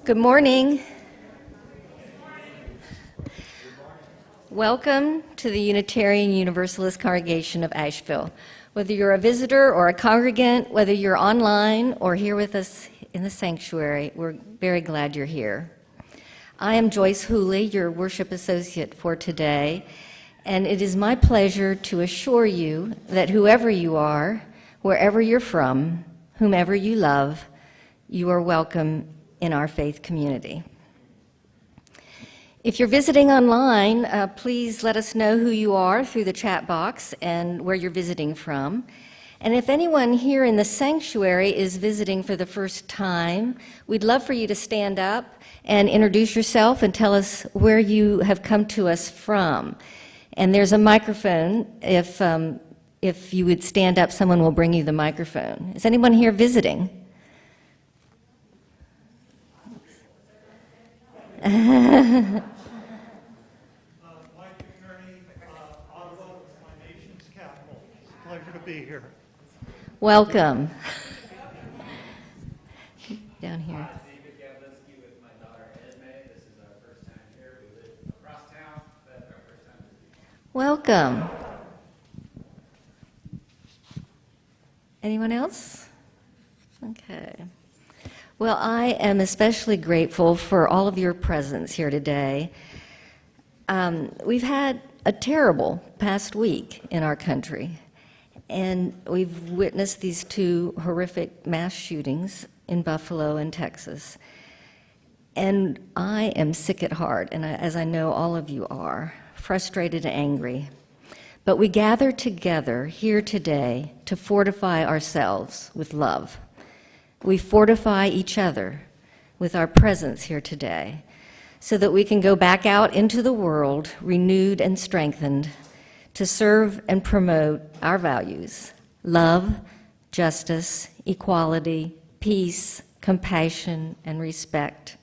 Good morning. Welcome to the Unitarian Universalist Congregation of Asheville. Whether you're a visitor or a congregant, whether you're online or here with us in the sanctuary, we're very glad you're here. I am Joyce Hooley, your worship associate for today, and it is my pleasure to assure you that whoever you are, wherever you're from, whomever you love, you are welcome in our faith community. If you're visiting online, please let us know who you are through the chat box and where you're visiting from. And if anyone here in the sanctuary is visiting for the first time, we'd love for you to stand up and introduce yourself and tell us where you have come to us from. And there's a microphone. If you would stand up, someone will bring you the microphone. Is anyone here visiting? Mike McNerney, Ottawa is my nation's capital. It's a pleasure to be here. Welcome. Down here. David Gavlinsky with my daughter Esme. This is our first time here. We live across town, but our first time visiting. Welcome. Anyone else? Okay. Well, I am especially grateful for all of your presence here today. We've had a terrible past week in our country, and we've witnessed these two horrific mass shootings in Buffalo and Texas. And I am sick at heart, and as I know all of you are, frustrated and angry. But we gather together here today to fortify ourselves with love. We fortify each other with our presence here today so that we can go back out into the world renewed and strengthened to serve and promote our values: love, justice, equality, peace, compassion, and respect.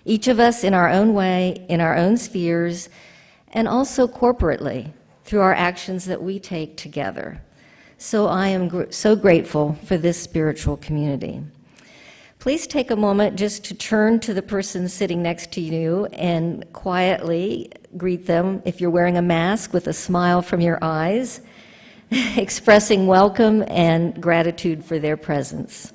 Each of us in our own way, in our own spheres, and also corporately through our actions that we take together. So I am so grateful for this spiritual community. Please take a moment just to turn to the person sitting next to you and quietly greet them, if you're wearing a mask, with a smile from your eyes, expressing welcome and gratitude for their presence.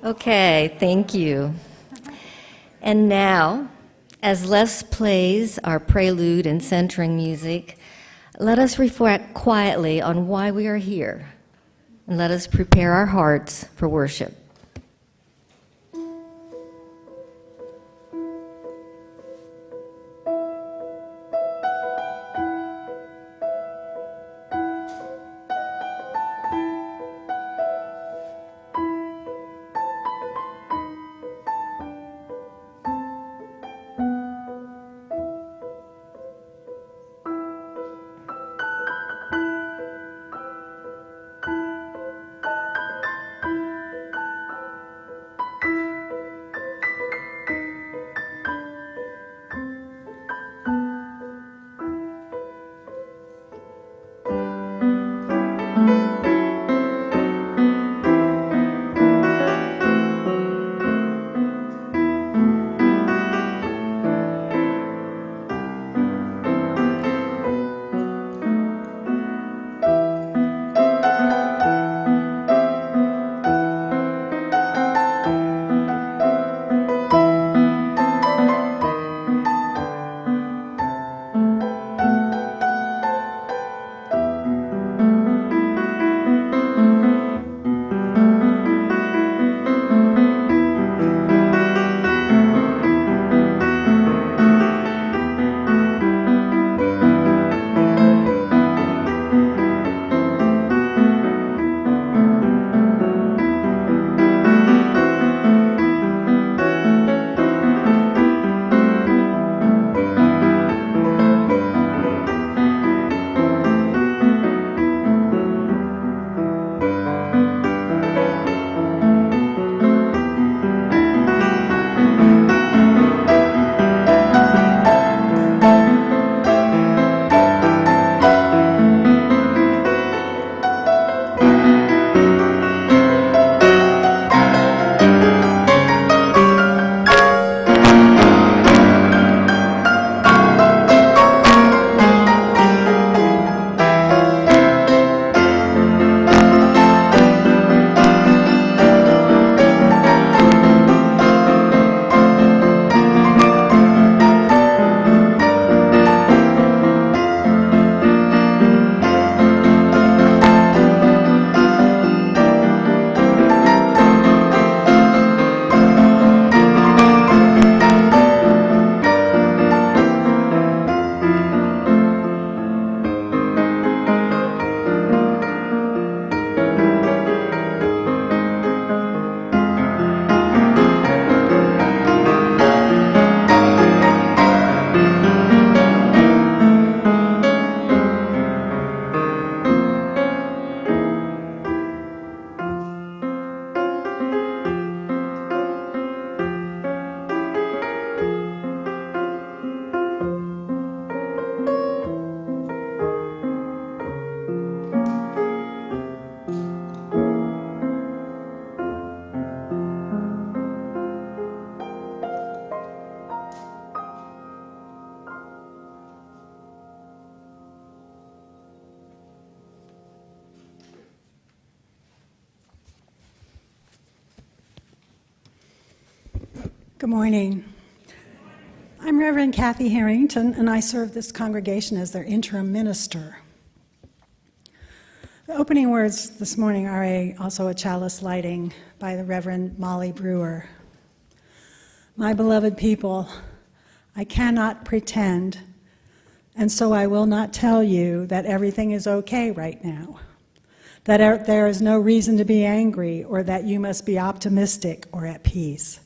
Okay, thank you. And now, as Les plays our prelude and centering music, let us reflect quietly on why we are here, and let us prepare our hearts for worship. Good morning. I'm Reverend Cathy Harrington, and I serve this congregation as their interim minister. The opening words this morning are also a chalice lighting by the Reverend Molly Brewer. My beloved people, I cannot pretend, and so I will not tell you that everything is okay right now, that there is no reason to be angry, or that you must be optimistic or at peace.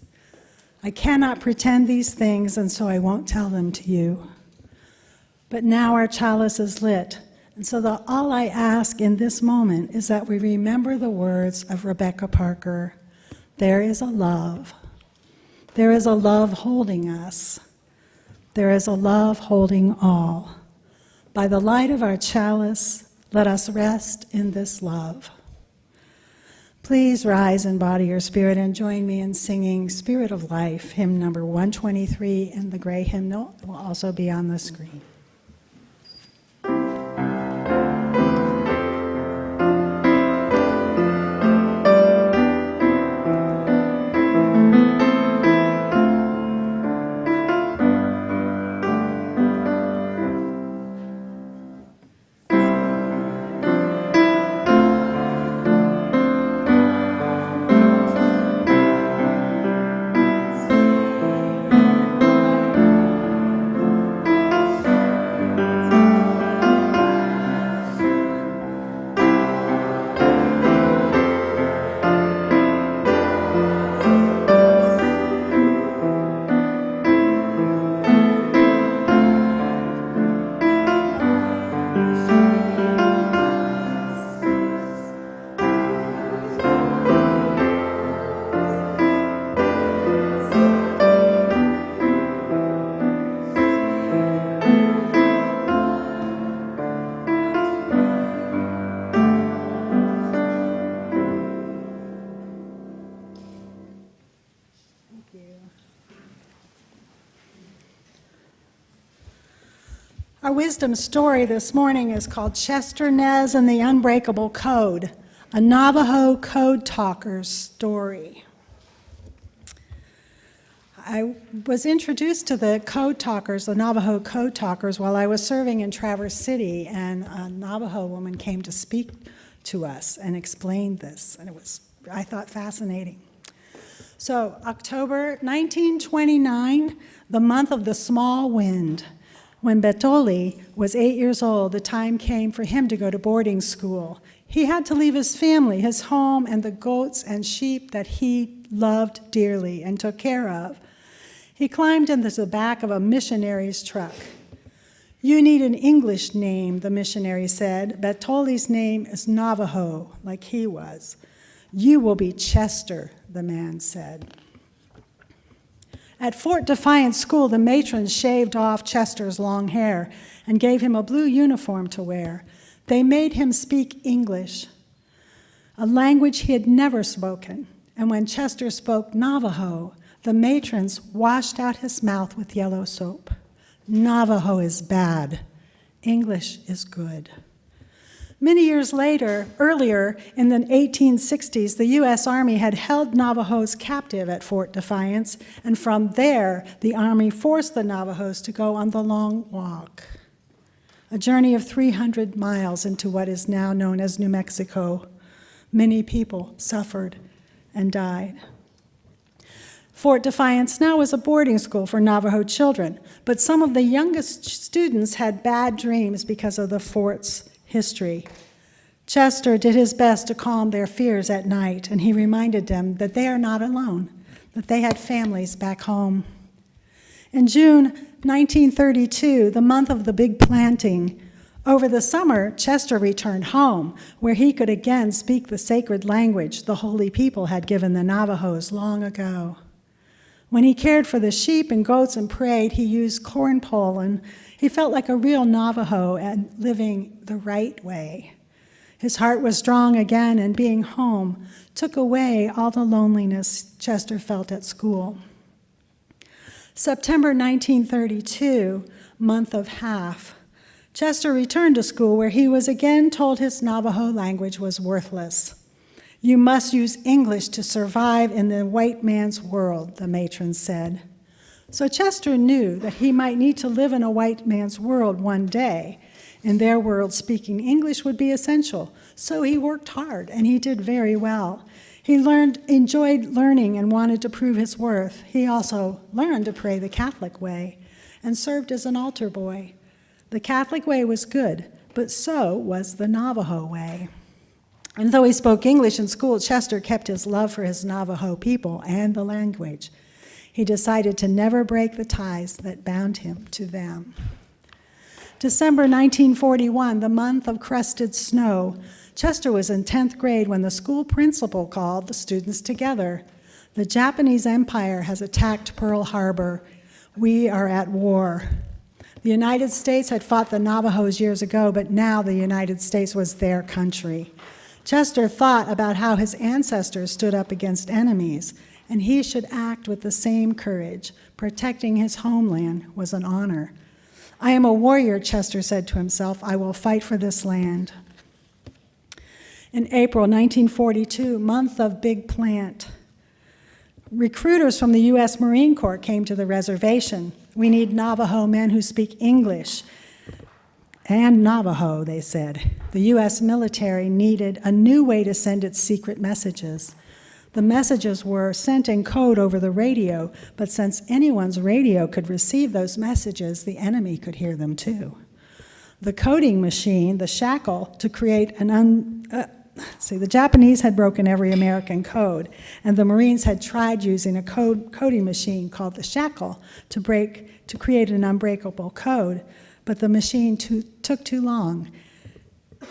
I cannot pretend these things, and so I won't tell them to you. But now our chalice is lit, and so all I ask in this moment is that we remember the words of Rebecca Parker, there is a love. There is a love holding us. There is a love holding all. By the light of our chalice, let us rest in this love. Please rise in body or spirit and join me in singing Spirit of Life, hymn number 123, and the gray hymnal will also be on the screen. Our wisdom story this morning is called Chester Nez and the Unbreakable Code, a Navajo code talker's story. I was introduced to the code talkers, the Navajo code talkers, while I was serving in Traverse City, and a Navajo woman came to speak to us and explained this, and it was, I thought, fascinating. So, October 1929, the month of the small wind. When Betoli was 8 years old, the time came for him to go to boarding school. He had to leave his family, his home, and the goats and sheep that he loved dearly and took care of. He climbed into the back of a missionary's truck. "You need an English name," the missionary said. "Betoli's name is Navajo, like he was. You will be Chester," the man said. At Fort Defiance School, the matrons shaved off Chester's long hair and gave him a blue uniform to wear. They made him speak English, a language he had never spoken. And when Chester spoke Navajo, the matrons washed out his mouth with yellow soap. Navajo is bad. English is good. Many years earlier, in the 1860s, the U.S. Army had held Navajos captive at Fort Defiance, and from there, the Army forced the Navajos to go on the Long Walk, a journey of 300 miles into what is now known as New Mexico. Many people suffered and died. Fort Defiance now is a boarding school for Navajo children, but some of the youngest students had bad dreams because of the fort's history. Chester did his best to calm their fears at night, and he reminded them that they are not alone, that they had families back home. In June 1932, the month of the big planting, over the summer, Chester returned home, where he could again speak the sacred language the holy people had given the Navajos long ago. When he cared for the sheep and goats and prayed, he used corn pollen. He felt like a real Navajo and living the right way. His heart was strong again, and being home took away all the loneliness Chester felt at school. September 1932, month of half, Chester returned to school, where he was again told his Navajo language was worthless. You must use English to survive in the white man's world, the matron said. So Chester knew that he might need to live in a white man's world one day. In their world, speaking English would be essential. So he worked hard, and he did very well. He enjoyed learning and wanted to prove his worth. He also learned to pray the Catholic way and served as an altar boy. The Catholic way was good, but so was the Navajo way. And though he spoke English in school, Chester kept his love for his Navajo people and the language. He decided to never break the ties that bound him to them. December 1941, the month of crusted snow, Chester was in 10th grade when the school principal called the students together. The Japanese Empire has attacked Pearl Harbor. We are at war. The United States had fought the Navajos years ago, but now the United States was their country. Chester thought about how his ancestors stood up against enemies, and he should act with the same courage. Protecting his homeland was an honor. I am a warrior, Chester said to himself. I will fight for this land. In April 1942, month of big plant, recruiters from the U.S. Marine Corps came to the reservation. We need Navajo men who speak English and Navajo, they said. The U.S. military needed a new way to send its secret messages. The messages were sent in code over the radio, but since anyone's radio could receive those messages, the enemy could hear them too. The coding machine, the shackle, to create the Japanese had broken every American code, and the Marines had tried using a coding machine called the shackle to create an unbreakable code, but the machine took too long,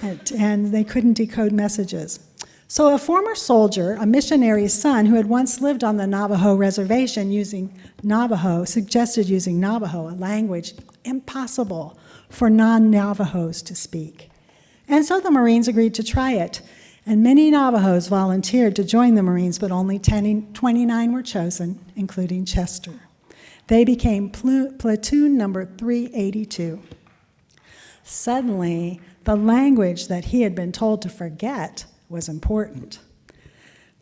and they couldn't decode messages. So a former soldier, a missionary's son who had once lived on the Navajo reservation suggested using Navajo, a language impossible for non-Navajos to speak. And so the Marines agreed to try it, and many Navajos volunteered to join the Marines, but only 29 were chosen, including Chester. They became platoon number 382. Suddenly, the language that he had been told to forget was important.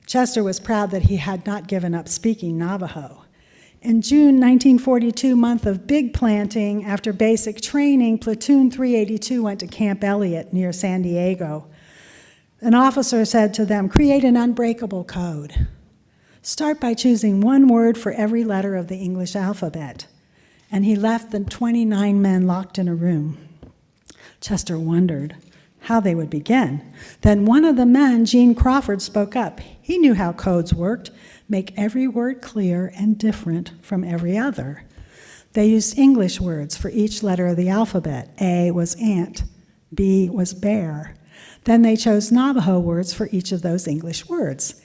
Chester was proud that he had not given up speaking Navajo. In June 1942, month of big planting, after basic training, Platoon 382 went to Camp Elliott near San Diego. An officer said to them, create an unbreakable code. Start by choosing one word for every letter of the English alphabet. And he left the 29 men locked in a room. Chester wondered how they would begin. Then one of the men, Gene Crawford, spoke up. He knew how codes worked. Make every word clear and different from every other. They used English words for each letter of the alphabet. A was ant, B was bear. Then they chose Navajo words for each of those English words.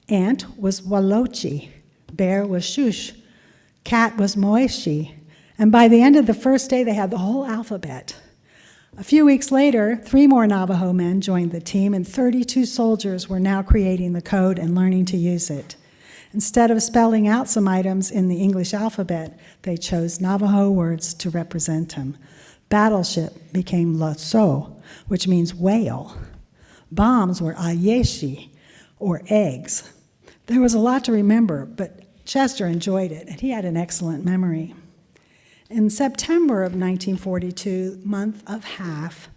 Ant was walochi, bear was shush, cat was moeshi, and by the end of the first day they had the whole alphabet. A few weeks later, 3 more Navajo men joined the team, and 32 soldiers were now creating the code and learning to use it. Instead of spelling out some items in the English alphabet, they chose Navajo words to represent them. Battleship became lasso, which means whale. Bombs were ayeshi, or eggs. There was a lot to remember, but Chester enjoyed it, and he had an excellent memory. In September of 1942, month of half,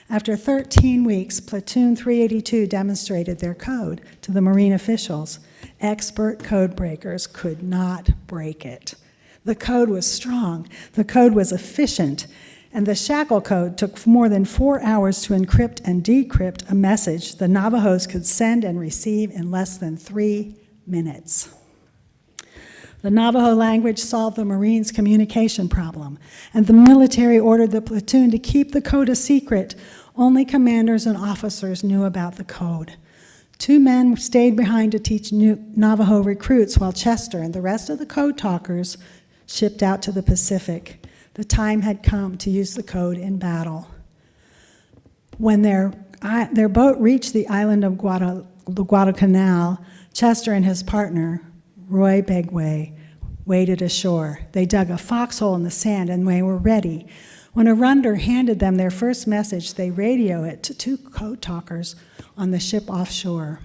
after 13 weeks, Platoon 382 demonstrated their code to the Marine officials. Expert code breakers could not break it. The code was strong, the code was efficient, and the shackle code took more than 4 hours to encrypt and decrypt a message the Navajos could send and receive in less than 3 minutes. The Navajo language solved the Marines' communication problem, and the military ordered the platoon to keep the code a secret. Only commanders and officers knew about the code. 2 men stayed behind to teach Navajo recruits, while Chester and the rest of the code talkers shipped out to the Pacific. The time had come to use the code in battle. When their boat reached the island of Guadalcanal, Chester and his partner, Roy Begway, waded ashore. They dug a foxhole in the sand and they were ready. When Arundel handed them their first message, they radioed it to 2 code talkers on the ship offshore.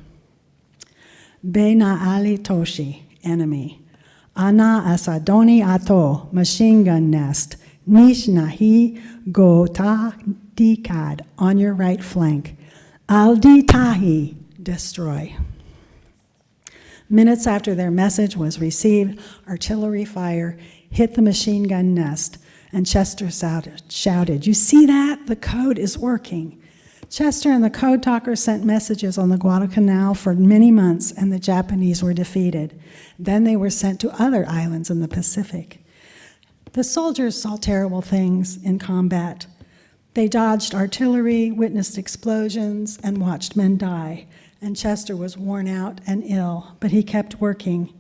Bena Ali Toshi, enemy. Ana Asadoni Ato, machine gun nest. Nish Nahi Go Ta Dikad, on your right flank. Aldi Tahi, destroy. Minutes after their message was received, artillery fire hit the machine gun nest, and Chester shouted, "You see that? The code is working." Chester and the code talker sent messages on the Guadalcanal for many months, and the Japanese were defeated. Then they were sent to other islands in the Pacific. The soldiers saw terrible things in combat. They dodged artillery, witnessed explosions, and watched men die. And Chester was worn out and ill, but he kept working.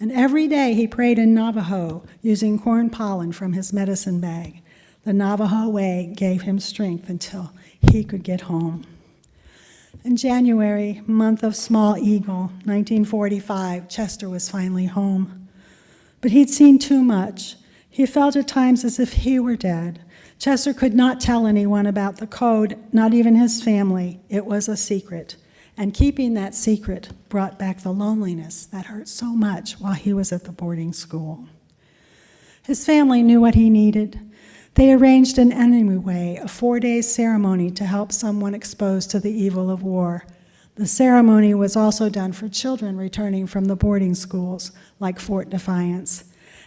And every day he prayed in Navajo, using corn pollen from his medicine bag. The Navajo way gave him strength until he could get home. In January, month of Small Eagle, 1945, Chester was finally home. But he'd seen too much. He felt at times as if he were dead. Chester could not tell anyone about the code, not even his family. It was a secret. And keeping that secret brought back the loneliness that hurt so much while he was at the boarding school. His family knew what he needed. They arranged an enemy way, a 4-day ceremony to help someone exposed to the evil of war. The ceremony was also done for children returning from the boarding schools, like Fort Defiance.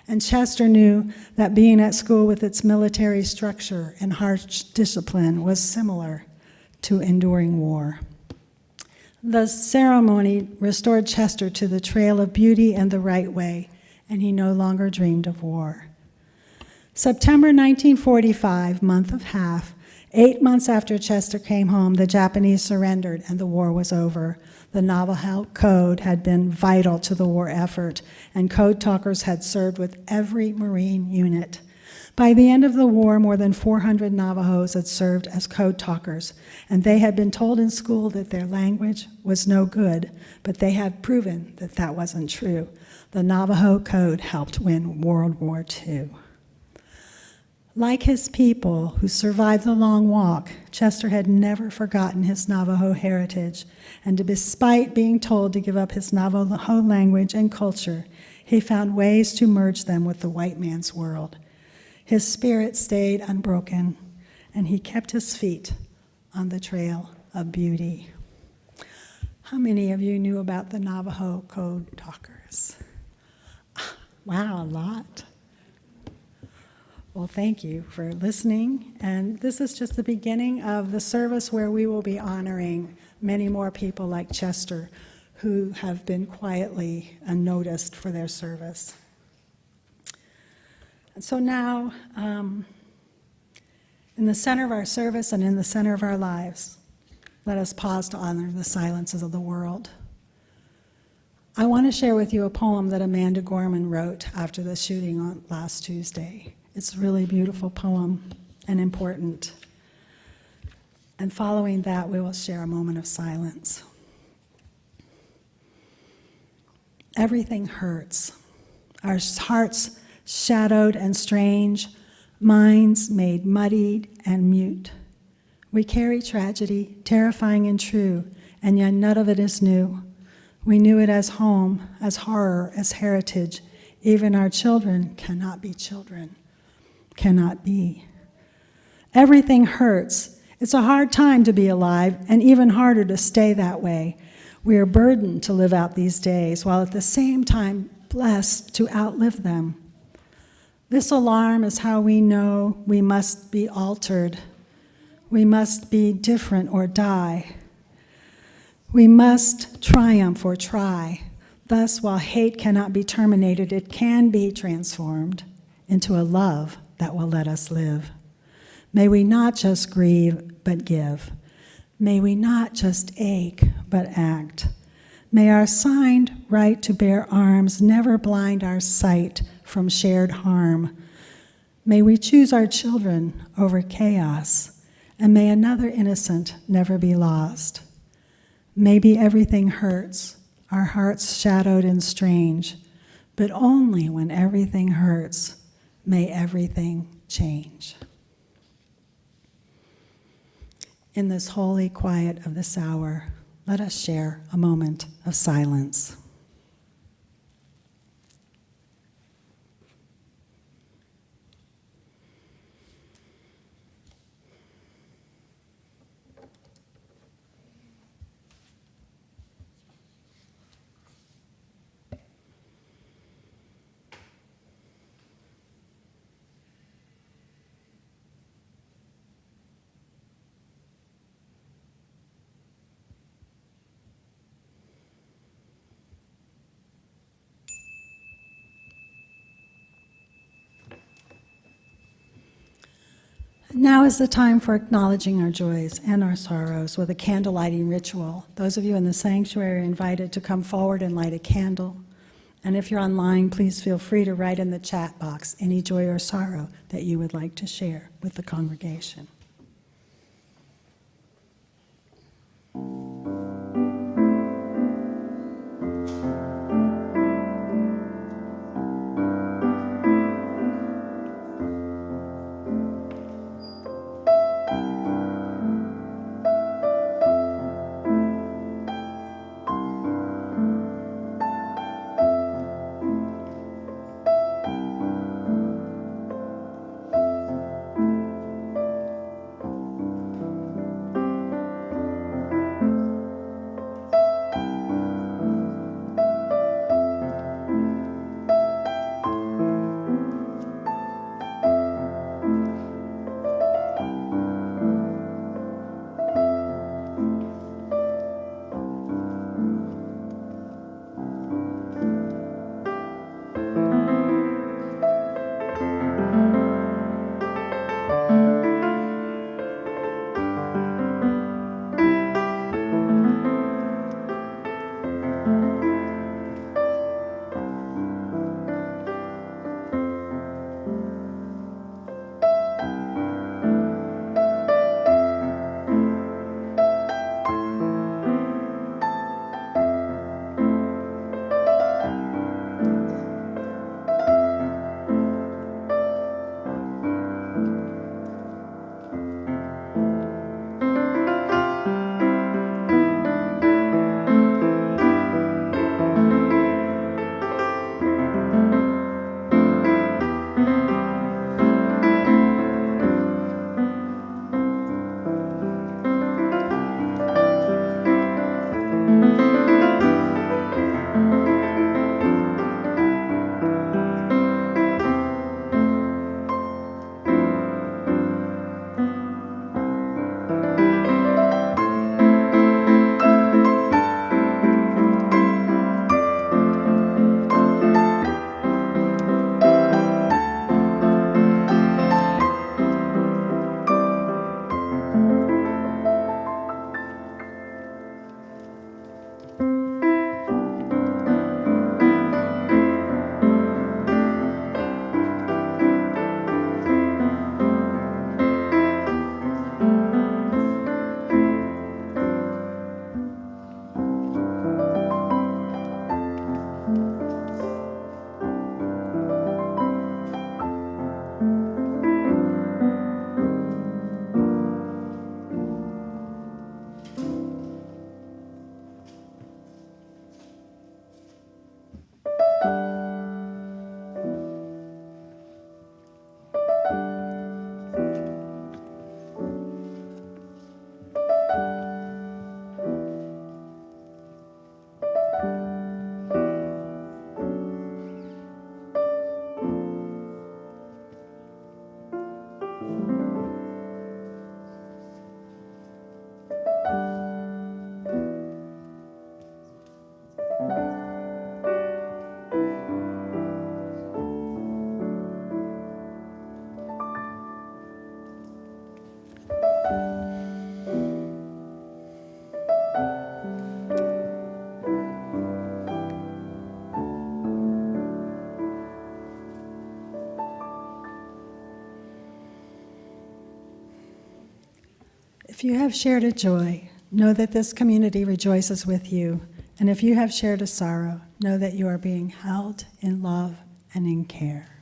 And Chester knew that being at school with its military structure and harsh discipline was similar to enduring war. The ceremony restored Chester to the trail of beauty and the right way, and he no longer dreamed of war. September 1945, month of half, 8 months after Chester came home, the Japanese surrendered and the war was over. The Navajo Code had been vital to the war effort, and code talkers had served with every Marine unit. By the end of the war, more than 400 Navajos had served as code talkers, and they had been told in school that their language was no good, but they had proven that that wasn't true. The Navajo Code helped win World War II. Like his people who survived the long walk, Chester had never forgotten his Navajo heritage, and despite being told to give up his Navajo language and culture, he found ways to merge them with the white man's world. His spirit stayed unbroken, and he kept his feet on the trail of beauty. How many of you knew about the Navajo Code Talkers? Wow, a lot. Well, thank you for listening, and this is just the beginning of the service where we will be honoring many more people like Chester who have been quietly unnoticed for their service. And so now, in the center of our service and in the center of our lives, let us pause to honor the silences of the world. I want to share with you a poem that Amanda Gorman wrote after the shooting on last Tuesday. It's a really beautiful poem and important. And following that, we will share a moment of silence. Everything hurts. Our hearts shadowed and strange, minds made muddied and mute. We carry tragedy, terrifying and true, and yet none of it is new. We knew it as home, as horror, as heritage. Even our children cannot be children. Cannot be. Everything hurts. It's a hard time to be alive, and even harder to stay that way. We are burdened to live out these days, while at the same time blessed to outlive them. This alarm is how we know we must be altered. We must be different or die. We must triumph or try. Thus, while hate cannot be terminated, it can be transformed into a love that will let us live. May we not just grieve, but give. May we not just ache, but act. May our signed right to bear arms never blind our sight from shared harm. May we choose our children over chaos, and may another innocent never be lost. Maybe everything hurts, our hearts shadowed and strange, but only when everything hurts, may everything change. In this holy quiet of this hour, let us share a moment of silence. Now is the time for acknowledging our joys and our sorrows with a candle lighting ritual. Those of you in the sanctuary are invited to come forward and light a candle. And if you're online, please feel free to write in the chat box any joy or sorrow that you would like to share with the congregation. If you have shared a joy, know that this community rejoices with you. And if you have shared a sorrow, know that you are being held in love and in care.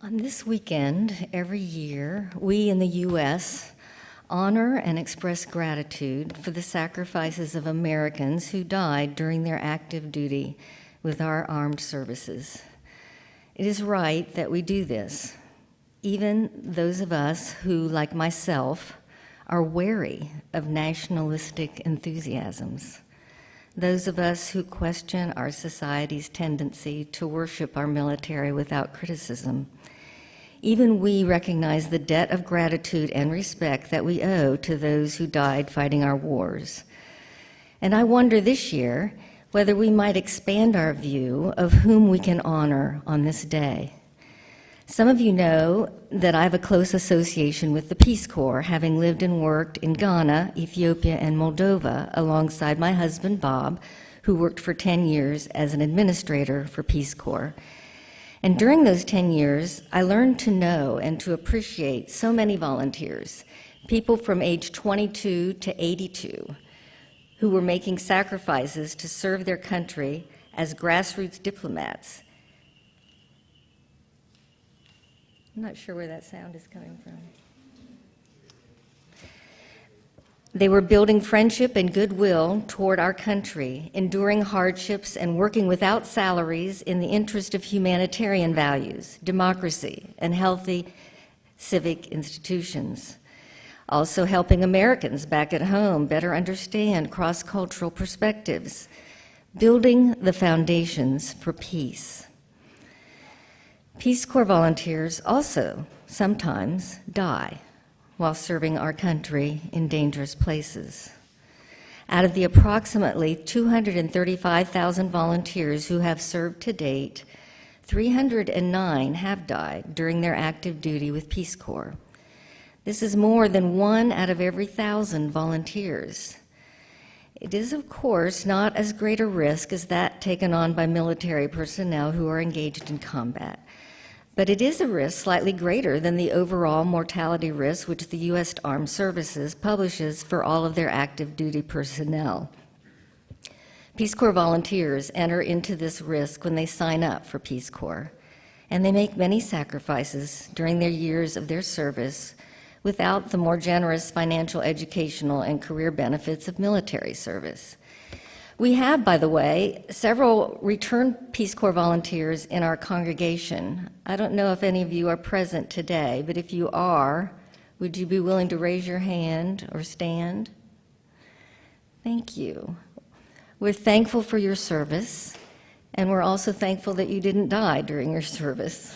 On this weekend, every year, we in the U.S. honor and express gratitude for the sacrifices of Americans who died during their active duty with our armed services. It is right that we do this, even those of us who, like myself, are wary of nationalistic enthusiasms. Those of us who question our society's tendency to worship our military without criticism. Even we recognize the debt of gratitude and respect that we owe to those who died fighting our wars. And I wonder this year whether we might expand our view of whom we can honor on this day. Some of you know that I have a close association with the Peace Corps, having lived and worked in Ghana, Ethiopia, and Moldova alongside my husband, Bob, who worked for 10 years as an administrator for Peace Corps. And during those 10 years, I learned to know and to appreciate so many volunteers, people from age 22 to 82, who were making sacrifices to serve their country as grassroots diplomats. I'm not sure where that sound is coming from. They were building friendship and goodwill toward our country, enduring hardships and working without salaries in the interest of humanitarian values, democracy, and healthy civic institutions. Also helping Americans back at home better understand cross-cultural perspectives, building the foundations for peace. Peace Corps volunteers also sometimes die while serving our country in dangerous places. Out of the approximately 235,000 volunteers who have served to date, 309 have died during their active duty with Peace Corps. This is more than 1 out of every 1,000 volunteers. It is, of course, not as great a risk as that taken on by military personnel who are engaged in combat. But it is a risk slightly greater than the overall mortality risk which the U.S. Armed Services publishes for all of their active duty personnel. Peace Corps volunteers enter into this risk when they sign up for Peace Corps, and they make many sacrifices during their years of their service without the more generous financial, educational, and career benefits of military service. We have, by the way, several returned Peace Corps volunteers in our congregation. I don't know if any of you are present today, but if you are, would you be willing to raise your hand or stand? Thank you. We're thankful for your service, and we're also thankful that you didn't die during your service.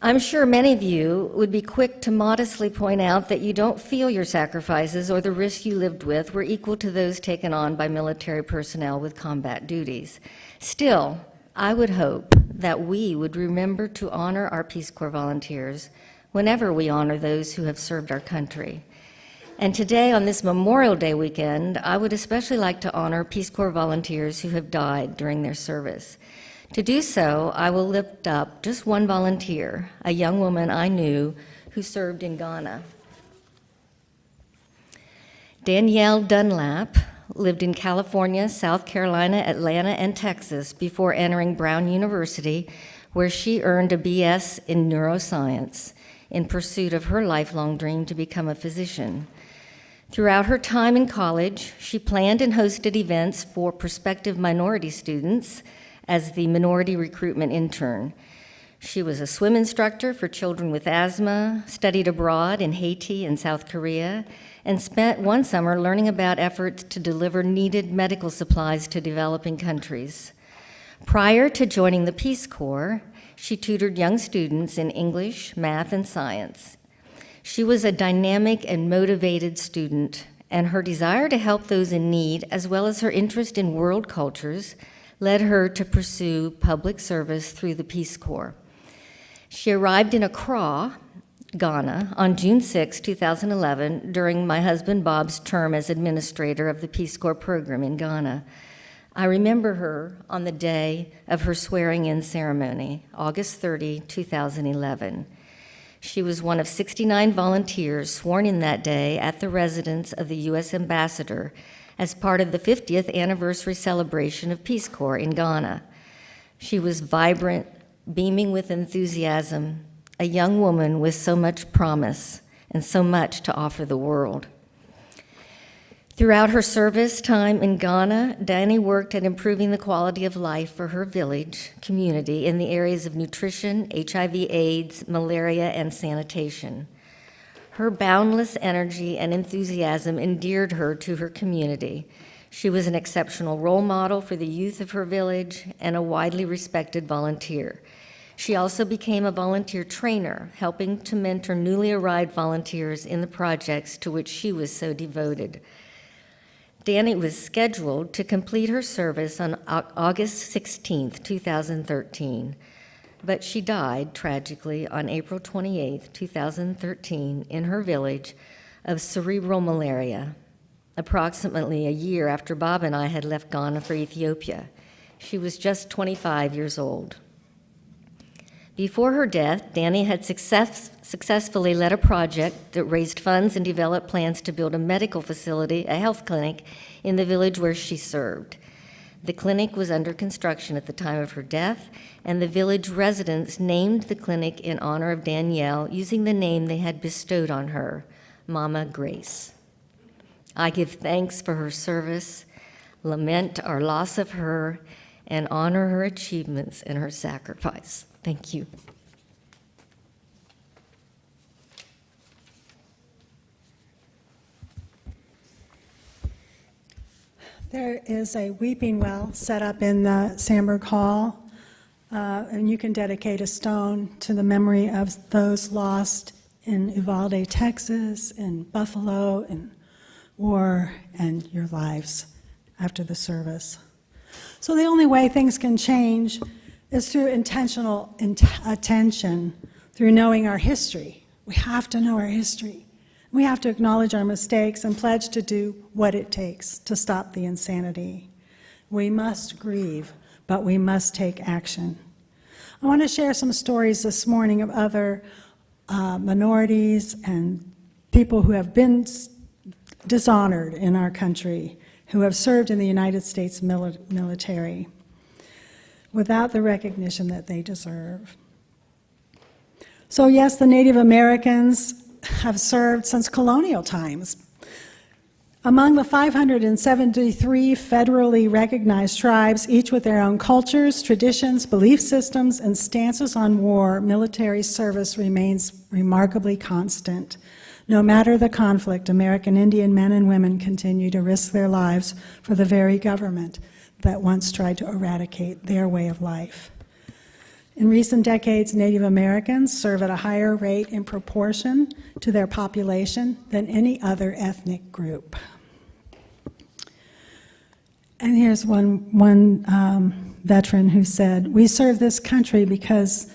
I'm sure many of you would be quick to modestly point out that you don't feel your sacrifices or the risks you lived with were equal to those taken on by military personnel with combat duties. Still, I would hope that we would remember to honor our Peace Corps volunteers whenever we honor those who have served our country. And today, on this Memorial Day weekend, I would especially like to honor Peace Corps volunteers who have died during their service. To do so, I will lift up just one volunteer, a young woman I knew who served in Ghana. Danielle Dunlap lived in California, South Carolina, Atlanta, and Texas before entering Brown University, where she earned a BS in neuroscience in pursuit of her lifelong dream to become a physician. Throughout her time in college, she planned and hosted events for prospective minority students as the minority recruitment intern. She was a swim instructor for children with asthma, studied abroad in Haiti and South Korea, and spent one summer learning about efforts to deliver needed medical supplies to developing countries. Prior to joining the Peace Corps, she tutored young students in English, math, and science. She was a dynamic and motivated student, and her desire to help those in need, as well as her interest in world cultures, led her to pursue public service through the Peace Corps. She arrived in Accra, Ghana, on June 6, 2011, during my husband Bob's term as administrator of the Peace Corps program in Ghana. I remember her on the day of her swearing-in ceremony, August 30, 2011. She was one of 69 volunteers sworn in that day at the residence of the U.S. ambassador as part of the 50th anniversary celebration of Peace Corps in Ghana. She was vibrant, beaming with enthusiasm, a young woman with so much promise and so much to offer the world. Throughout her service time in Ghana, Danny worked at improving the quality of life for her village community in the areas of nutrition, HIV/AIDS, malaria, and sanitation. Her boundless energy and enthusiasm endeared her to her community. She was an exceptional role model for the youth of her village and a widely respected volunteer. She also became a volunteer trainer, helping to mentor newly arrived volunteers in the projects to which she was so devoted. Danny was scheduled to complete her service on August 16, 2013, but she died tragically on April 28, 2013, in her village of cerebral malaria, approximately a year after Bob and I had left Ghana for Ethiopia. She was just 25 years old. Before her death, Danny had successfully led a project that raised funds and developed plans to build a medical facility, a health clinic, in the village where she served. The clinic was under construction at the time of her death, and the village residents named the clinic in honor of Danielle using the name they had bestowed on her, Mama Grace. I give thanks for her service, lament our loss of her, and honor her achievements and her sacrifice. Thank you. There is a weeping well set up in the Sandberg Hall, and you can dedicate a stone to the memory of those lost in Uvalde, Texas, in Buffalo, in war, and your lives after the service. So the only way things can change is through intentional attention, through knowing our history. We have to know our history. We have to acknowledge our mistakes and pledge to do what it takes to stop the insanity. We must grieve, but we must take action. I want to share some stories this morning of other minorities and people who have been dishonored in our country, who have served in the United States military without the recognition that they deserve. So yes, the Native Americans have served since colonial times. Among the 573 federally recognized tribes, each with their own cultures, traditions, belief systems, and stances on war, military service remains remarkably constant. No matter the conflict, American Indian men and women continue to risk their lives for the very government that once tried to eradicate their way of life. In recent decades, Native Americans serve at a higher rate in proportion to their population than any other ethnic group. And here's one veteran who said, "We serve this country because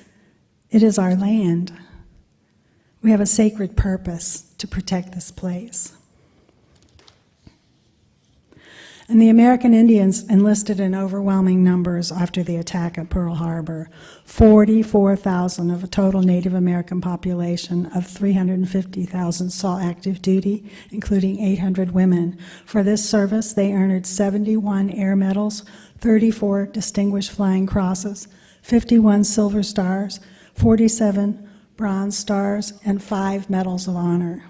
it is our land. We have a sacred purpose to protect this place." And the American Indians enlisted in overwhelming numbers after the attack at Pearl Harbor. 44,000 of a total Native American population of 350,000 saw active duty, including 800 women. For this service, they earned 71 Air Medals, 34 Distinguished Flying Crosses, 51 Silver Stars, 47 Bronze Stars, and 5 Medals of Honor.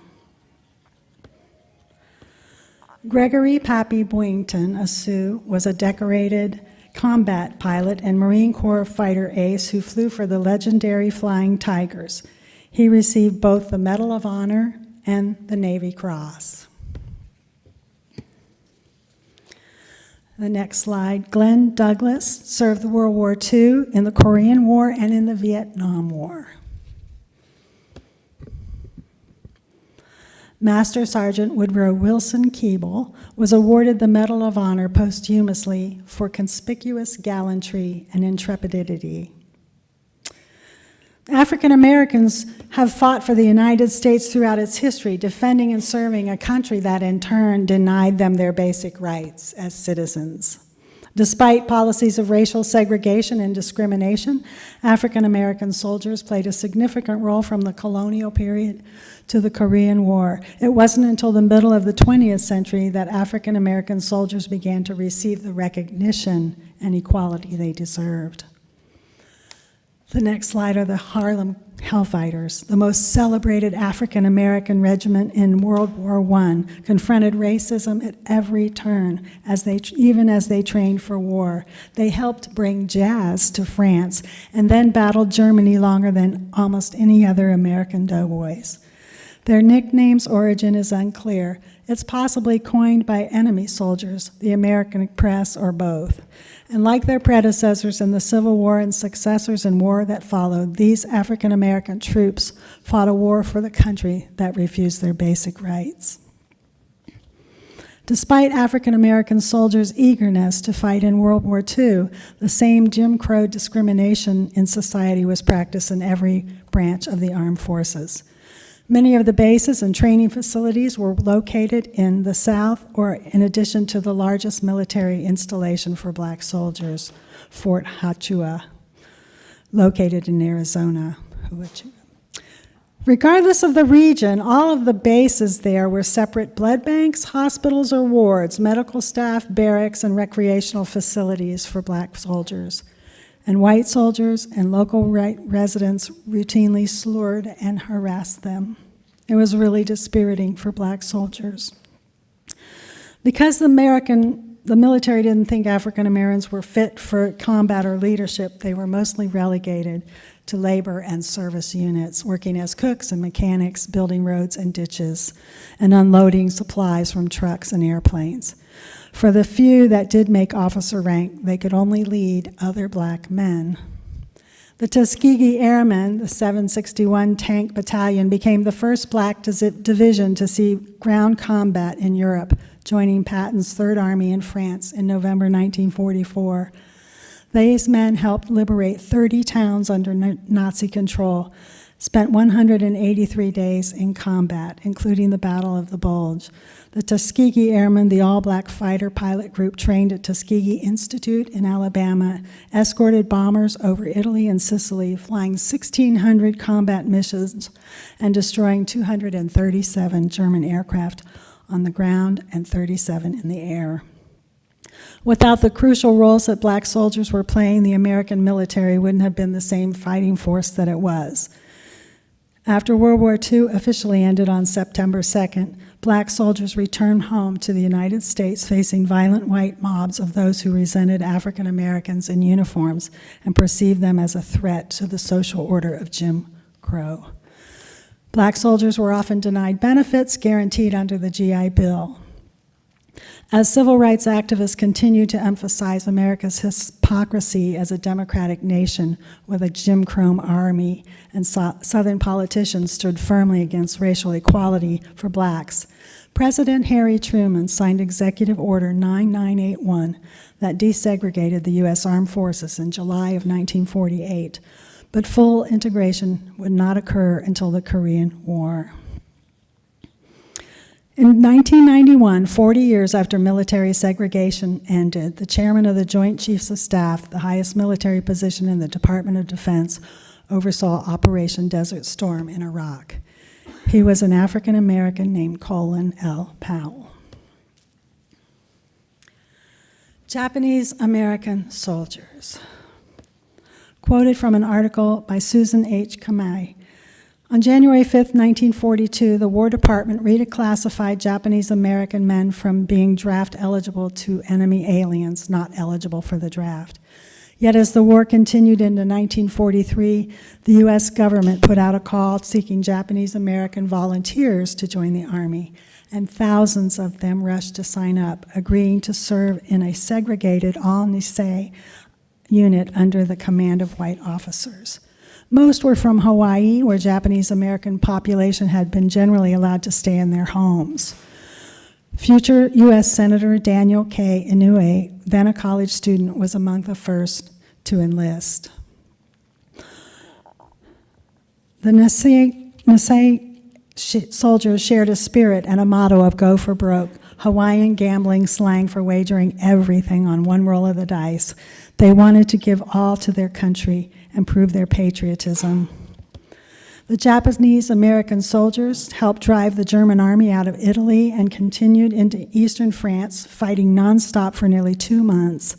Gregory Pappy Boynton, a Sioux, was a decorated combat pilot and Marine Corps fighter ace who flew for the legendary Flying Tigers. He received both the Medal of Honor and the Navy Cross. The next slide. Glenn Douglas served the World War II, in the Korean War, and in the Vietnam War. Master Sergeant Woodrow Wilson Keeble was awarded the Medal of Honor posthumously for conspicuous gallantry and intrepidity. African Americans have fought for the United States throughout its history, defending and serving a country that in turn denied them their basic rights as citizens. Despite policies of racial segregation and discrimination, African American soldiers played a significant role from the colonial period to the Korean War. It wasn't until the middle of the 20th century that African American soldiers began to receive the recognition and equality they deserved. The next slide are the Harlem Hellfighters, the most celebrated African American regiment in World War I, confronted racism at every turn, even as they trained for war. They helped bring jazz to France and then battled Germany longer than almost any other American doughboys. Their nickname's origin is unclear. It's possibly coined by enemy soldiers, the American press, or both. And like their predecessors in the Civil War and successors in war that followed, these African American troops fought a war for the country that refused their basic rights. Despite African American soldiers' eagerness to fight in World War II, the same Jim Crow discrimination in society was practiced in every branch of the armed forces. Many of the bases and training facilities were located in the South, or in addition to the largest military installation for black soldiers, Fort Hachua, located in Arizona. Regardless of the region, all of the bases there were separate blood banks, hospitals or wards, medical staff, barracks, and recreational facilities for black soldiers. And white soldiers and local residents routinely slurred and harassed them. It was really dispiriting for black soldiers. Because the military didn't think African Americans were fit for combat or leadership, they were mostly relegated to labor and service units, working as cooks and mechanics, building roads and ditches, and unloading supplies from trucks and airplanes. For the few that did make officer rank, they could only lead other black men. The Tuskegee Airmen, the 761 Tank Battalion, became the first black division to see ground combat in Europe, joining Patton's Third Army in France in November 1944. These men helped liberate 30 towns under Nazi control, spent 183 days in combat, including the Battle of the Bulge. The Tuskegee Airmen, the all-black fighter pilot group trained at Tuskegee Institute in Alabama, escorted bombers over Italy and Sicily, flying 1,600 combat missions and destroying 237 German aircraft on the ground and 37 in the air. Without the crucial roles that black soldiers were playing, the American military wouldn't have been the same fighting force that it was. After World War II officially ended on September 2nd, black soldiers returned home to the United States facing violent white mobs of those who resented African Americans in uniforms and perceived them as a threat to the social order of Jim Crow. Black soldiers were often denied benefits guaranteed under the GI Bill. As civil rights activists continued to emphasize America's hypocrisy as a democratic nation with a Jim Crow army, and Southern politicians stood firmly against racial equality for blacks, President Harry Truman signed Executive Order 9981 that desegregated the U.S. Armed Forces in July of 1948, but full integration would not occur until the Korean War. In 1991, 40 years after military segregation ended, the chairman of the Joint Chiefs of Staff, the highest military position in the Department of Defense, oversaw Operation Desert Storm in Iraq. He was an African American named Colin L. Powell. Japanese American soldiers. Quoted from an article by Susan H. Kamei. On January 5, 1942, the War Department reclassified Japanese American men from being draft eligible to enemy aliens not eligible for the draft. Yet as the war continued into 1943, the U.S. government put out a call seeking Japanese American volunteers to join the Army, and thousands of them rushed to sign up, agreeing to serve in a segregated all-Nisei unit under the command of white officers. Most were from Hawaii, where Japanese American population had been generally allowed to stay in their homes. Future U.S. Senator Daniel K. Inouye, then a college student, was among the first to enlist. The Nisei soldiers shared a spirit and a motto of go for broke, Hawaiian gambling slang for wagering everything on one roll of the dice. They wanted to give all to their country and prove their patriotism. The Japanese American soldiers helped drive the German army out of Italy and continued into eastern France, fighting nonstop for nearly 2 months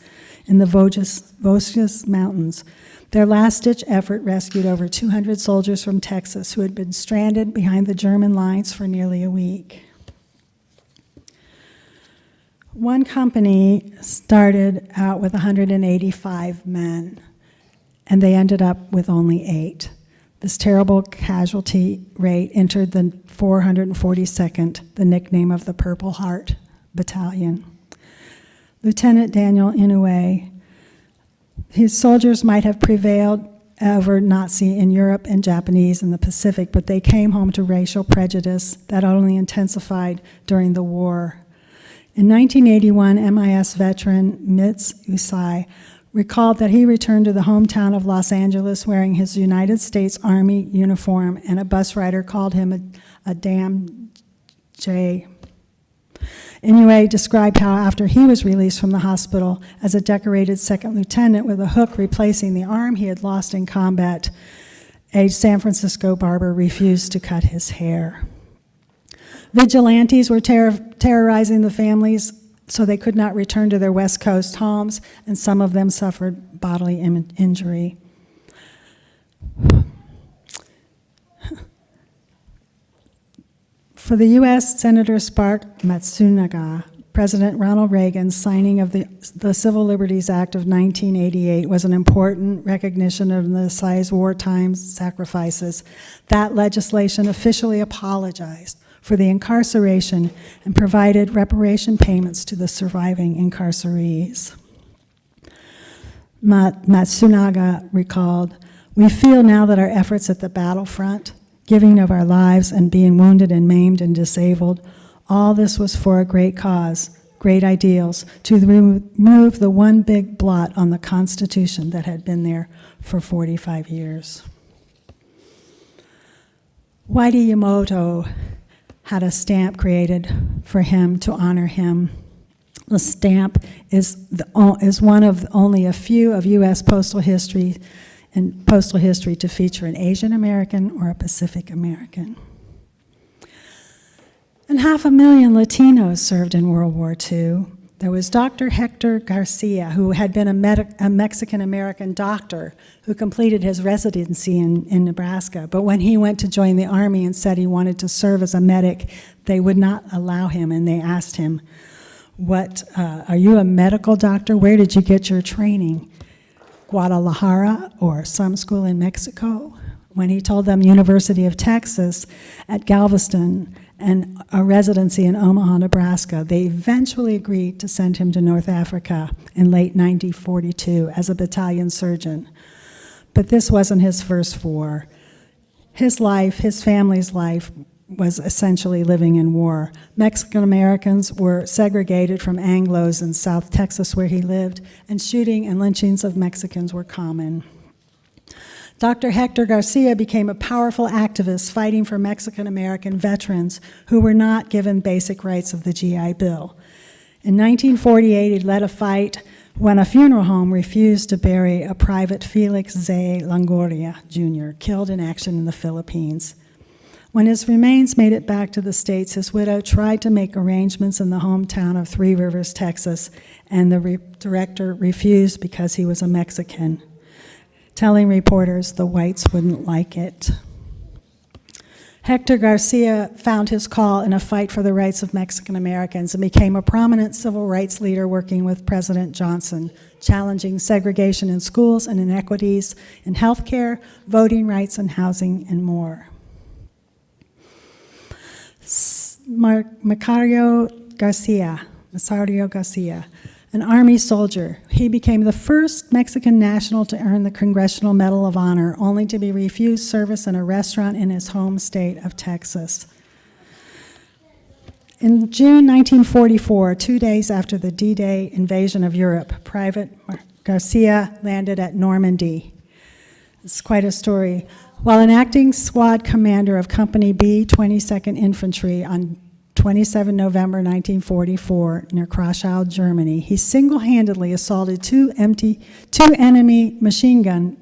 in the Vosges Mountains. Their last-ditch effort rescued over 200 soldiers from Texas who had been stranded behind the German lines for nearly a week. One company started out with 185 men, and they ended up with only 8. This terrible casualty rate entered the 442nd, the nickname of the Purple Heart Battalion. Lieutenant Daniel Inouye, his soldiers might have prevailed over Nazi in Europe and Japanese in the Pacific, but they came home to racial prejudice that only intensified during the war. In 1981, MIS veteran Mitz Usai recalled that he returned to the hometown of Los Angeles wearing his United States Army uniform, and a bus rider called him a damn J. Inouye described how after he was released from the hospital as a decorated second lieutenant with a hook replacing the arm he had lost in combat, a San Francisco barber refused to cut his hair. Vigilantes were terrorizing the families so they could not return to their West Coast homes, and some of them suffered bodily injury. For the U.S. Senator Spark Matsunaga, President Ronald Reagan's signing of the Civil Liberties Act of 1988 was an important recognition of the Nisei's wartime sacrifices. That legislation officially apologized for the incarceration and provided reparation payments to the surviving incarcerees. Matsunaga recalled, "We feel now that our efforts at the battlefront, giving of our lives and being wounded and maimed and disabled, all this was for a great cause, great ideals, to remove the one big blot on the Constitution that had been there for 45 years. Whitey Yamamoto had a stamp created for him to honor him. The stamp is one of only a few of U.S. postal history to feature an Asian American or a Pacific American. And 500,000 Latinos served in World War II. There was Dr. Hector Garcia, who had been a Mexican-American doctor who completed his residency in Nebraska. But when he went to join the Army and said he wanted to serve as a medic, they would not allow him, and they asked him, are you a medical doctor? Where did you get your training? Guadalajara or some school in Mexico? When he told them University of Texas at Galveston, and a residency in Omaha, Nebraska. They eventually agreed to send him to North Africa in late 1942 as a battalion surgeon. But this wasn't his first war. His life, his family's life, was essentially living in war. Mexican Americans were segregated from Anglos in South Texas where he lived, and shooting and lynchings of Mexicans were common. Dr. Hector Garcia became a powerful activist fighting for Mexican American veterans who were not given basic rights of the GI Bill. In 1948, he led a fight when a funeral home refused to bury a Private Felix Z. Longoria, Jr., killed in action in the Philippines. When his remains made it back to the States, his widow tried to make arrangements in the hometown of Three Rivers, Texas, and the director refused because he was a Mexican, telling reporters the whites wouldn't like it. Hector Garcia found his call in a fight for the rights of Mexican Americans and became a prominent civil rights leader working with President Johnson, challenging segregation in schools and inequities in healthcare, voting rights, and housing, and more. Macario Garcia, an Army soldier. He became the first Mexican national to earn the Congressional Medal of Honor, only to be refused service in a restaurant in his home state of Texas. In June 1944, 2 days after the D-Day invasion of Europe, Private Garcia landed at Normandy. It's quite a story. While an acting squad commander of Company B, 22nd Infantry on 27 November 1944 near Kraschau, Germany, he single-handedly assaulted two enemy machine gun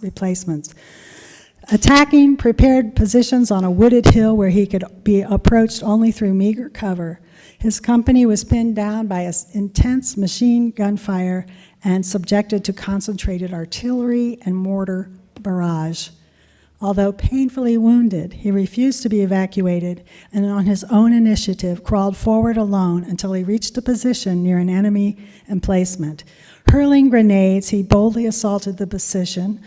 replacements, attacking prepared positions on a wooded hill where he could be approached only through meager cover. His company was pinned down by intense machine gun fire and subjected to concentrated artillery and mortar barrage. Although painfully wounded, he refused to be evacuated and on his own initiative crawled forward alone until he reached a position near an enemy emplacement. Hurling grenades, he boldly assaulted the position,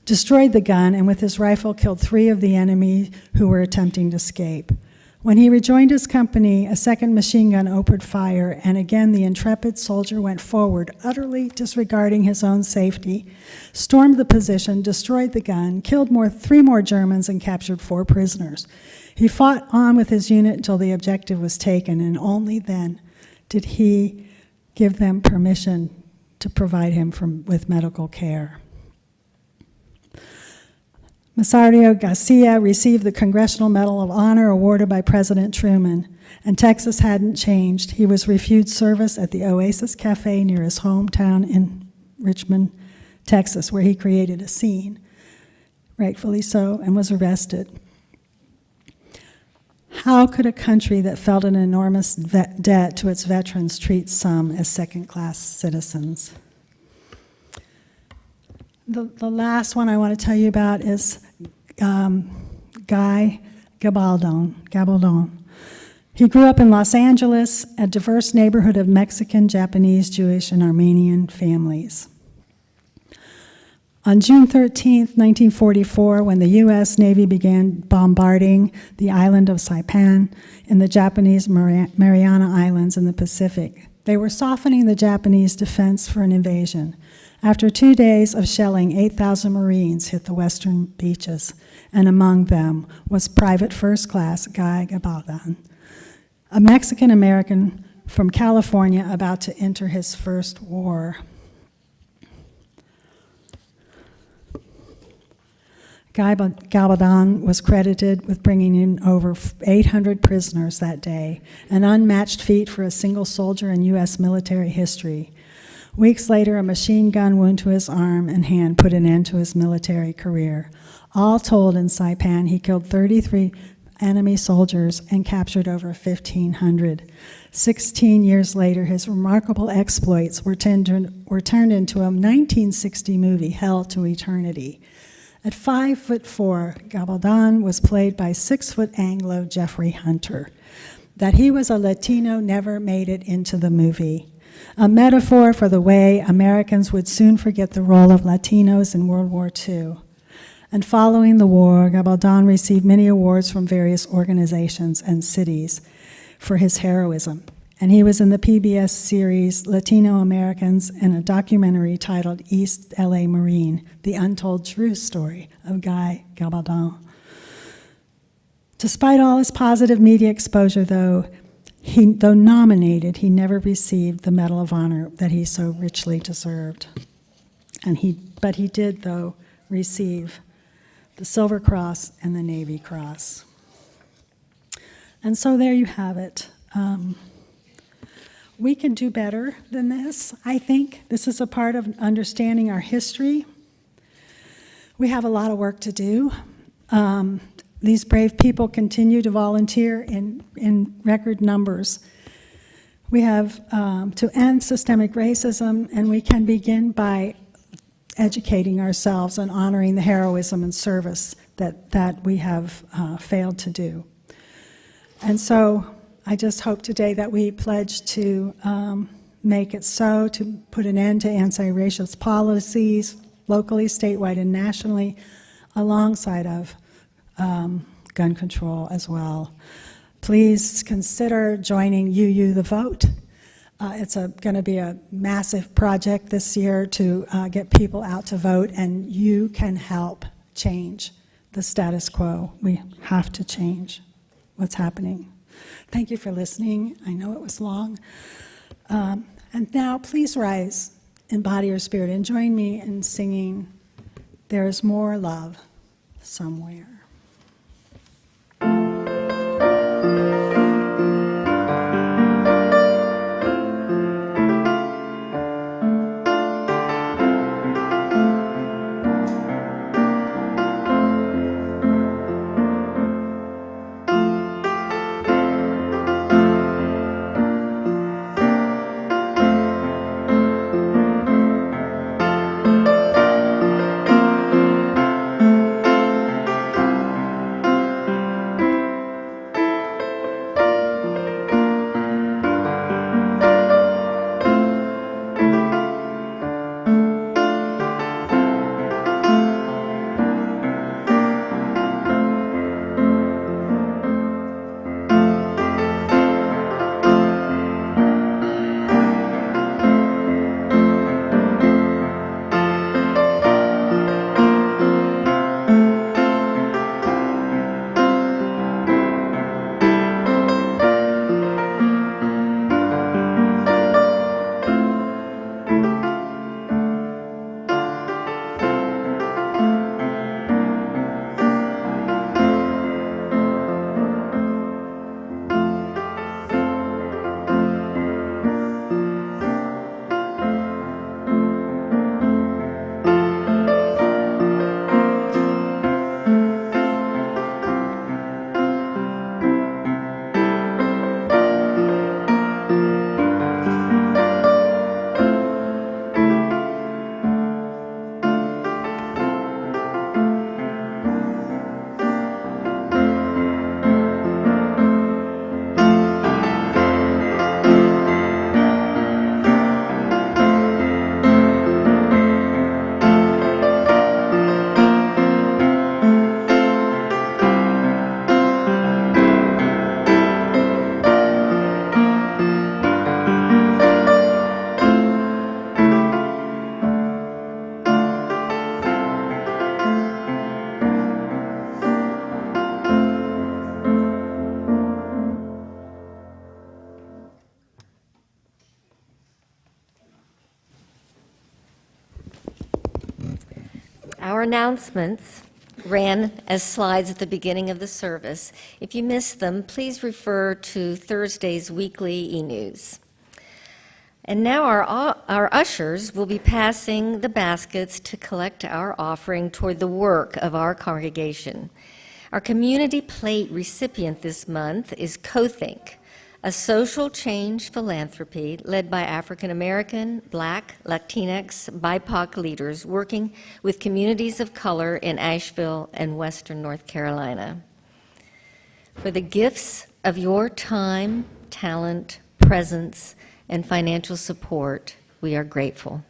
destroyed the gun, and with his rifle killed 3 of the enemy who were attempting to escape. When he rejoined his company, a second machine gun opened fire, and again the intrepid soldier went forward, utterly disregarding his own safety, stormed the position, destroyed the gun, killed 3 more Germans, and captured 4 prisoners. He fought on with his unit until the objective was taken, and only then did he give them permission to provide him with medical care. Macario Garcia received the Congressional Medal of Honor awarded by President Truman, and Texas hadn't changed. He was refused service at the Oasis Cafe near his hometown in Richmond, Texas, where he created a scene, rightfully so, and was arrested. How could a country that felt an enormous debt to its veterans treat some as second-class citizens? The last one I want to tell you about is Guy Gabaldon. He grew up in Los Angeles, a diverse neighborhood of Mexican, Japanese, Jewish, and Armenian families. On June 13, 1944, when the U.S. Navy began bombarding the island of Saipan in the Japanese Mariana Islands in the Pacific, they were softening the Japanese defense for an invasion. After 2 days of shelling, 8,000 Marines hit the western beaches, and among them was Private First Class Guy Gabaldon, a Mexican-American from California about to enter his first war. Guy Gabaldon was credited with bringing in over 800 prisoners that day, an unmatched feat for a single soldier in U.S. military history. Weeks later, a machine gun wound to his arm and hand put an end to his military career. All told, in Saipan, he killed 33 enemy soldiers and captured over 1,500. 16 years later, his remarkable exploits were turned into a 1960 movie, Hell to Eternity. At 5'4", Gabaldon was played by 6-foot Anglo Jeffrey Hunter. That he was a Latino never made it into the movie. A metaphor for the way Americans would soon forget the role of Latinos in World War II. And following the war, Gabaldon received many awards from various organizations and cities for his heroism. And he was in the PBS series Latino Americans and a documentary titled East LA Marine, The Untold True Story of Guy Gabaldon. Despite all his positive media exposure, though nominated, he never received the Medal of Honor that he so richly deserved. But he did, though, receive the Silver Cross and the Navy Cross. And so there you have it. We can do better than this, I think. This is a part of understanding our history. We have a lot of work to do. These brave people continue to volunteer in record numbers. We have to end systemic racism, and we can begin by educating ourselves and honoring the heroism and service that we have failed to do. And so I just hope today that we pledge to make it so, to put an end to anti-racist policies, locally, statewide, and nationally, alongside of gun control as well. Please consider joining UU the Vote. It's going to be a massive project this year to get people out to vote, and you can help change the status quo. We have to change what's happening. Thank you for listening. I know it was long. And now please rise in body or spirit and join me in singing There Is More Love Somewhere. Our announcements ran as slides at the beginning of the service. If you missed them, please refer to Thursday's weekly e-news. And now our ushers will be passing the baskets to collect our offering toward the work of our congregation. Our community plate recipient this month is CoThink, a social change philanthropy led by African American, Black, Latinx, BIPOC leaders working with communities of color in Asheville and Western North Carolina. For the gifts of your time, talent, presence, and financial support, we are grateful.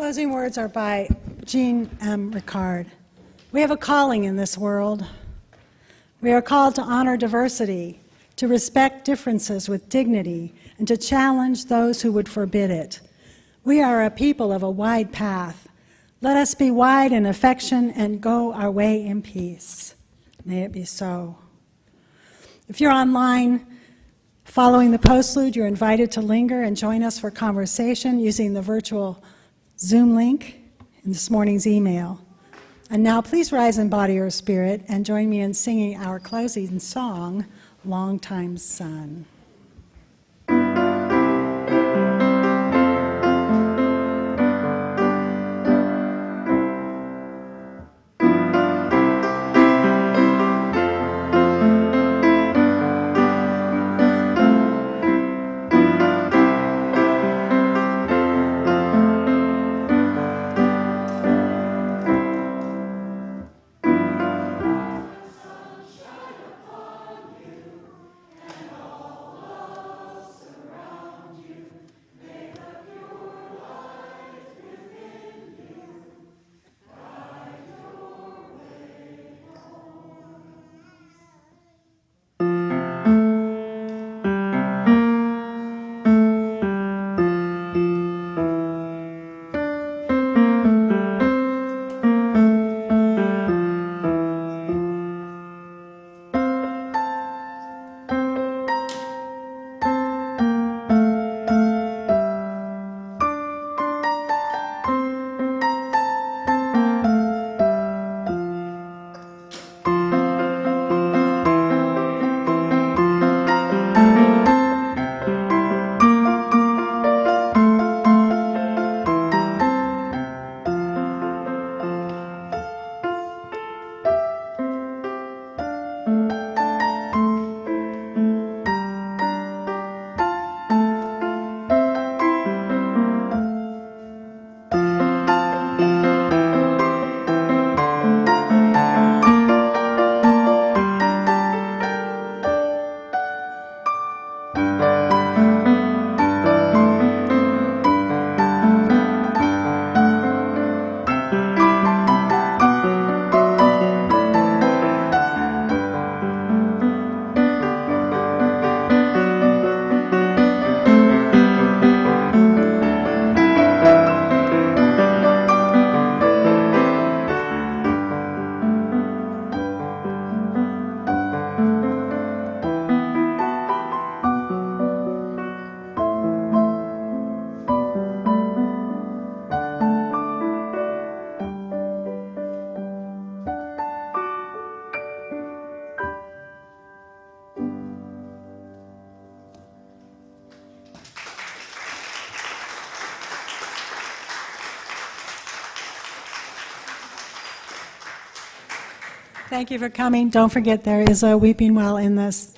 Closing words are by Jean M. Ricard. We have a calling in this world. We are called to honor diversity, to respect differences with dignity, and to challenge those who would forbid it. We are a people of a wide path. Let us be wide in affection and go our way in peace. May it be so. If you're online following the postlude, you're invited to linger and join us for conversation using the virtual Zoom link in this morning's email. And now please rise in body or spirit and join me in singing our closing song, Longtime Son. Thank you for coming. Don't forget there is a weeping well in this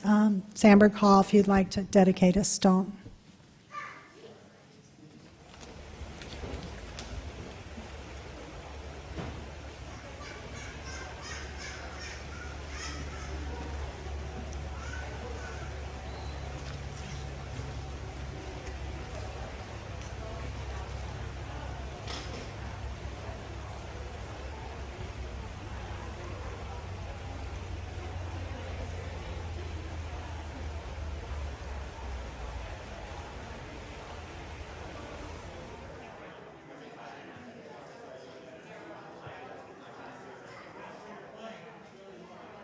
Sandberg Hall if you'd like to dedicate a stone.